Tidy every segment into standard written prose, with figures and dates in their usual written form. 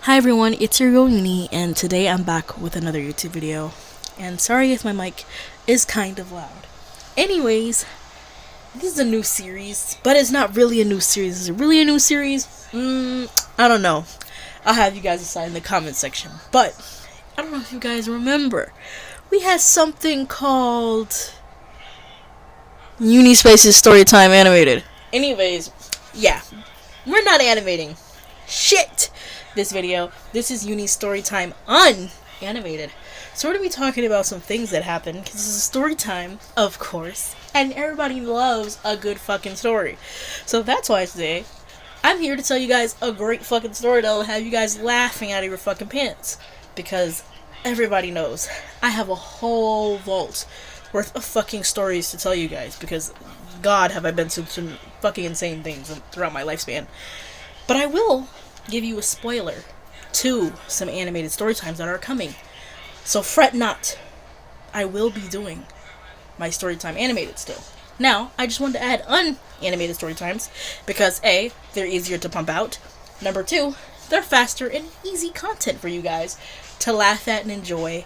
Hi everyone, it's your girl Uni, and today I'm back with another YouTube video. And sorry if my mic is kind of loud. Anyways, this is a new series, but it's not really a new series. Is it really a new series? I don't know. I'll have you guys decide in the comment section. But, I don't know if you guys remember. We had something called SpaCerZ Storytime Animated. Anyways, yeah. We're not animating shit this video. This is Uni's Storytime UN-Animated. So we're going to be talking about some things that happened, because this is a story time, of course, and everybody loves a good fucking story. So that's why today, I'm here to tell you guys a great fucking story that'll have you guys laughing out of your fucking pants. Because everybody knows, I have a whole vault worth of fucking stories to tell you guys, because God have I been through some fucking insane things throughout my lifespan. But I will give you a spoiler to some animated story times that are coming. So fret not. I will be doing my story time animated still. Now, I just wanted to add unanimated story times because A, they're easier to pump out. Number 2, they're faster and easy content for you guys to laugh at and enjoy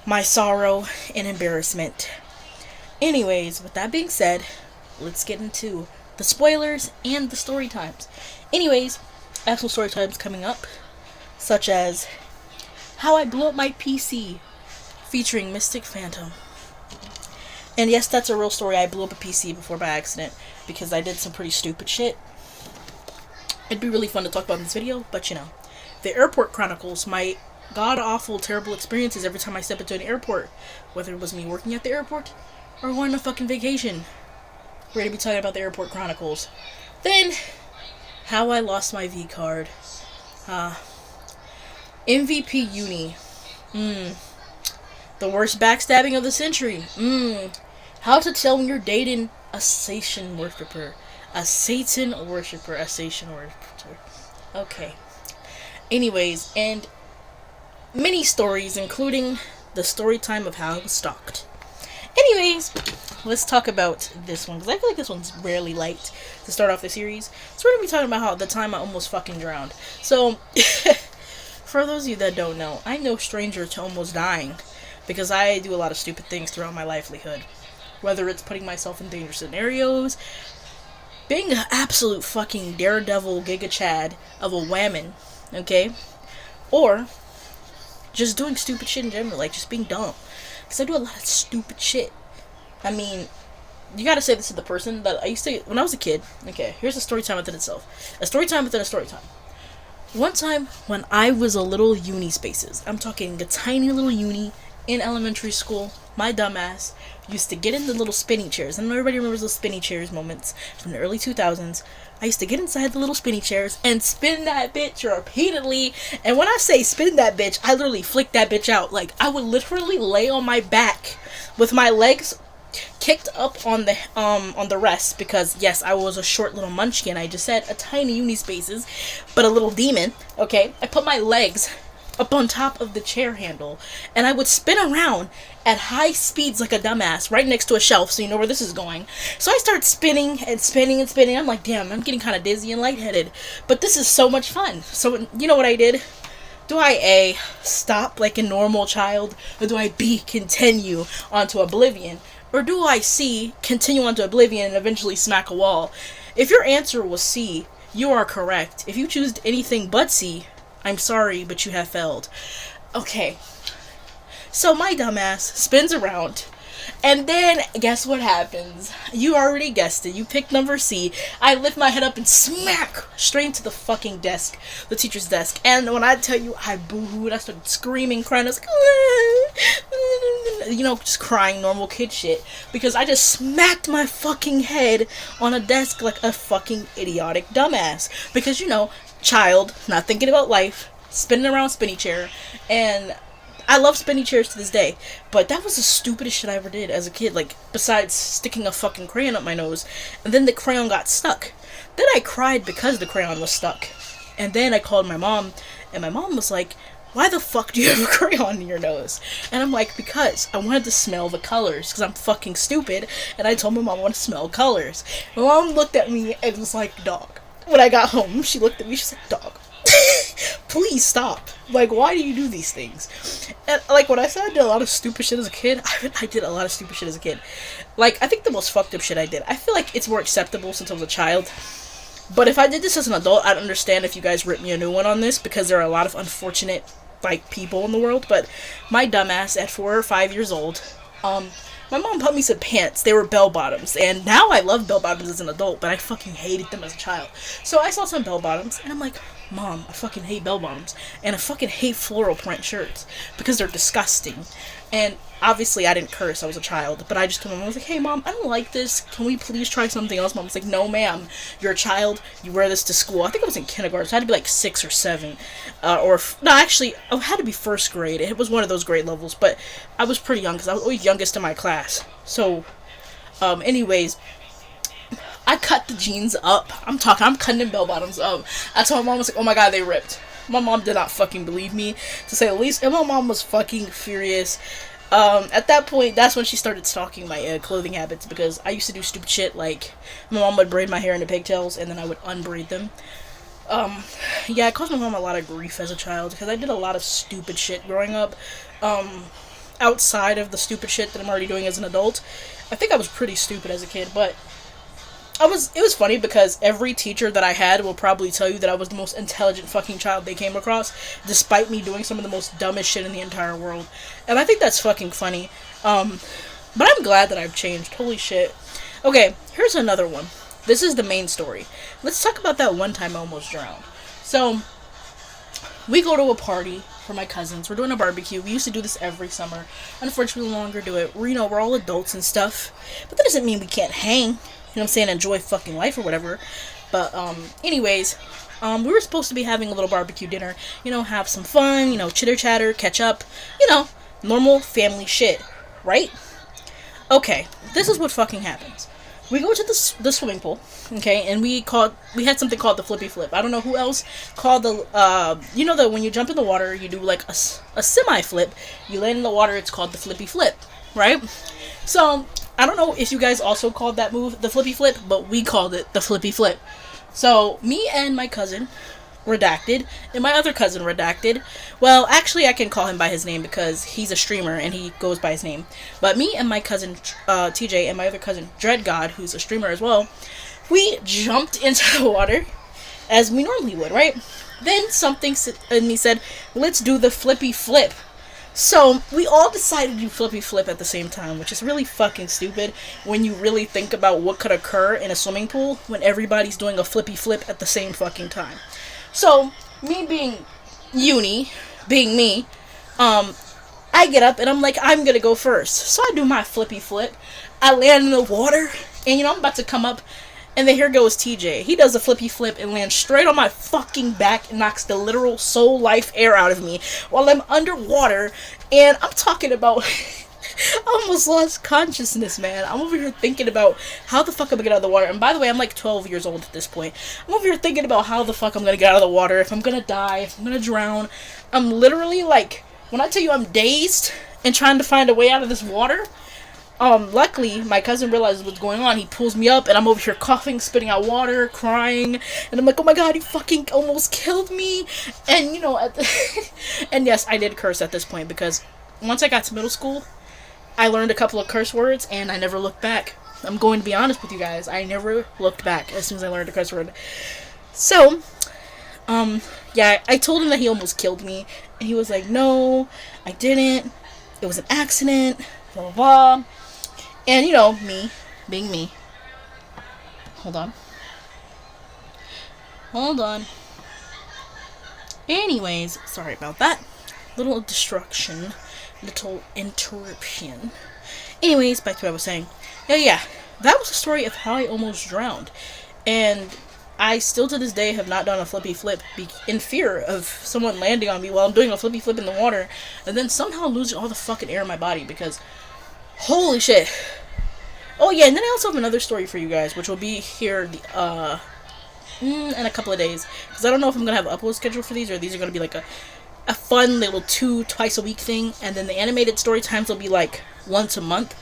my sorrow and embarrassment. Anyways, with that being said, let's get into the spoilers and the story times. Anyways, I have some story times coming up, such as how I blew up my PC, featuring Mystic Phantom. And yes, that's a real story. I blew up a PC before by accident because I did some pretty stupid shit. It'd be really fun to talk about in this video, but you know. The Airport Chronicles, my god-awful, terrible experiences every time I step into an airport, whether it was me working at the airport or going on a fucking vacation. We're going to be talking about the Airport Chronicles. Then, how I lost my V-card. MVP Uni. The worst backstabbing of the century. How to tell when you're dating a Satan worshiper. A Satan worshiper. A Satan worshiper. Okay. Anyways, and many stories, including the story time of how I was stalked. Anyways, let's talk about this one, because I feel like this one's rarely light to start off the series. So we're going to be talking about how the time I almost fucking drowned. So, for those of you that don't know, I'm no stranger to almost dying, because I do a lot of stupid things throughout my livelihood. Whether it's putting myself in dangerous scenarios, being an absolute fucking daredevil giga chad of a whammon, okay? Or just doing stupid shit in general, like just being dumb. Because I do a lot of stupid shit. I mean, you gotta say this to the person that I used to, when I was a kid. Okay, here's a story time within itself. A story time within a story time. One time, when I was a little SpaCerZ, I'm talking a tiny little uni in elementary school, my dumbass used to get in the little spinny chairs. And everybody remembers those spinny chairs moments from the early 2000s. I used to get inside the little spinny chairs and spin that bitch repeatedly. And when I say spin that bitch, I literally flick that bitch out. Like, I would literally lay on my back with my legs kicked up on the rest, because yes, I was a short little munchkin. I just said a tiny SpaCerZ, but a little demon. Okay, I put my legs up on top of the chair handle, and I would spin around at high speeds like a dumbass right next to a shelf, so you know where this is going. So I start spinning and spinning and spinning. I'm like, damn, I'm getting kind of dizzy and lightheaded, but this is so much fun. So you know what I did? Do I A, stop like a normal child, or do I B, continue onto oblivion? Or do I C, continue onto oblivion and eventually smack a wall? If your answer was C, you are correct. If you choose anything but C, I'm sorry, but you have failed. Okay. So my dumbass spins around, and then guess what happens? You already guessed it. You picked number C. I lift my head up and smack straight into the fucking desk, the teacher's desk. And when I tell you I boo-hooed, I started screaming, crying. I was like, you know, just crying, normal kid shit, because I just smacked my fucking head on a desk like a fucking idiotic dumbass. Because, you know, child, not thinking about life, spinning around spinny chair, and I love spinny chairs to this day, but that was the stupidest shit I ever did as a kid, like, besides sticking a fucking crayon up my nose, and then the crayon got stuck. Then I cried because the crayon was stuck, and then I called my mom, and my mom was like, why the fuck do you have a crayon in your nose? And I'm like, because I wanted to smell the colors, because I'm fucking stupid, and I told my mom I want to smell colors. My mom looked at me and was like, dog. When I got home, she looked at me, she's like, dog, Please stop. Like, why do you do these things? And, like, when I said I did a lot of stupid shit as a kid, I did a lot of stupid shit as a kid. Like, I think the most fucked up shit I did, I feel like it's more acceptable since I was a child. But if I did this as an adult, I'd understand if you guys ripped me a new one on this, because there are a lot of unfortunate, like, people in the world. But my dumbass, at 4 or 5 years old, my mom bought me some pants. They were bell bottoms, and now I love bell bottoms as an adult, but I fucking hated them as a child. So I saw some bell bottoms, and I'm like, Mom, I fucking hate bell bottoms, and I fucking hate floral print shirts because they're disgusting. And obviously I didn't curse, I was a child, but I just told my mom, I was like, hey mom, I don't like this, can we please try something else? Mom was like, no ma'am, you're a child, you wear this to school. I think I was in kindergarten, so I had to be like 6 or 7, no, actually, I had to be first grade. It was one of those grade levels, but I was pretty young, because I was always youngest in my class. So, anyways, I cut the jeans up. I'm cutting the bell bottoms up. I told my mom, I was like, oh my god, they ripped. My mom did not fucking believe me, to say the least, and my mom was fucking furious. At that point, that's when she started stalking my clothing habits, because I used to do stupid shit, like, my mom would braid my hair into pigtails, and then I would unbraid them. Yeah, it caused my mom a lot of grief as a child, because I did a lot of stupid shit growing up, outside of the stupid shit that I'm already doing as an adult. I think I was pretty stupid as a kid, but it was funny because every teacher that I had will probably tell you that I was the most intelligent fucking child they came across, despite me doing some of the most dumbest shit in the entire world. And I think that's fucking funny. But I'm glad that I've changed. Holy shit. Okay, here's another one. This is the main story. Let's talk about that one time I almost drowned. So, we go to a party for my cousins. We're doing a barbecue. We used to do this every summer. Unfortunately, we no longer do it. We're all adults and stuff. But that doesn't mean we can't hang. You know what I'm saying, enjoy fucking life or whatever. But, anyways, we were supposed to be having a little barbecue dinner, have some fun, chitter chatter, catch up, normal family shit, right? Okay, this is what fucking happens. We go to the swimming pool, okay, and we had something called the flippy flip. I don't know who else called the, that when you jump in the water, you do like a semi flip, you land in the water, it's called the flippy flip, right? So, I don't know if you guys also called that move the flippy flip, but we called it the flippy flip. So, me and my cousin, Redacted, and my other cousin, Redacted, well, actually I can call him by his name because he's a streamer and he goes by his name, but me and my cousin, TJ, and my other cousin, DreadGod, who's a streamer as well, we jumped into the water, as we normally would, right? Then something in me said, let's do the flippy flip. So, we all decided to do flippy flip at the same time, which is really fucking stupid when you really think about what could occur in a swimming pool when everybody's doing a flippy flip at the same fucking time. So, me being being me, I get up and I'm like, I'm gonna go first. So I do my flippy flip, I land in the water, and I'm about to come up, and then here goes TJ. He does a flippy flip and lands straight on my fucking back and knocks the literal soul life air out of me while I'm underwater. And I'm talking about, I almost lost consciousness, man. I'm over here thinking about how the fuck I'm gonna get out of the water. And by the way, I'm like 12 years old at this point. I'm over here thinking about how the fuck I'm gonna get out of the water, if I'm gonna die, if I'm gonna drown. I'm literally like, when I tell you I'm dazed and trying to find a way out of this water, luckily, my cousin realizes what's going on. He pulls me up, and I'm over here coughing, spitting out water, crying, and I'm like, oh my god, he fucking almost killed me, and, and yes, I did curse at this point, because once I got to middle school, I learned a couple of curse words, and I never looked back. I'm going to be honest with you guys, I never looked back as soon as I learned a curse word. So, yeah, I told him that he almost killed me, and he was like, no, I didn't, it was an accident, blah, blah, blah. And, me, being me. Hold on. Anyways, sorry about that. Little distraction. Little interruption. Anyways, back to what I was saying. Yeah. That was the story of how I almost drowned. And I still to this day have not done a flippy flip in fear of someone landing on me while I'm doing a flippy flip in the water. And then somehow losing all the fucking air in my body because holy shit. Oh yeah, and then I also have another story for you guys, which will be here in a couple of days. Because I don't know if I'm going to have an upload schedule for these, or these are going to be like a fun little twice a week thing. And then the animated story times will be like once a month.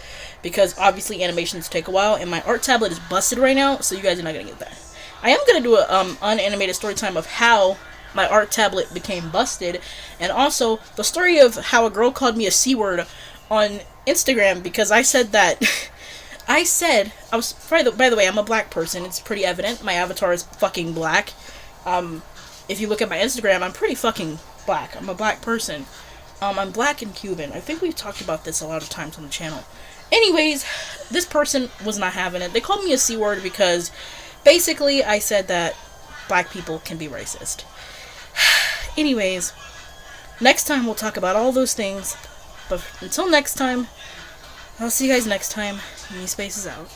Because obviously animations take a while, and my art tablet is busted right now, so you guys are not going to get that. I am going to do a unanimated story time of how my art tablet became busted, and also the story of how a girl called me a C-word on Instagram because I said that I was, by the way, I'm a black person. It's pretty evident. My avatar is fucking black. If you look at my Instagram, I'm pretty fucking black. I'm a black person. I'm black and Cuban. I think we've talked about this a lot of times on the channel. Anyways, this person was not having it. They called me a C-word because basically I said that black people can be racist. Anyways, next time we'll talk about all those things. But until next time, I'll see you guys next time. Me Space is out.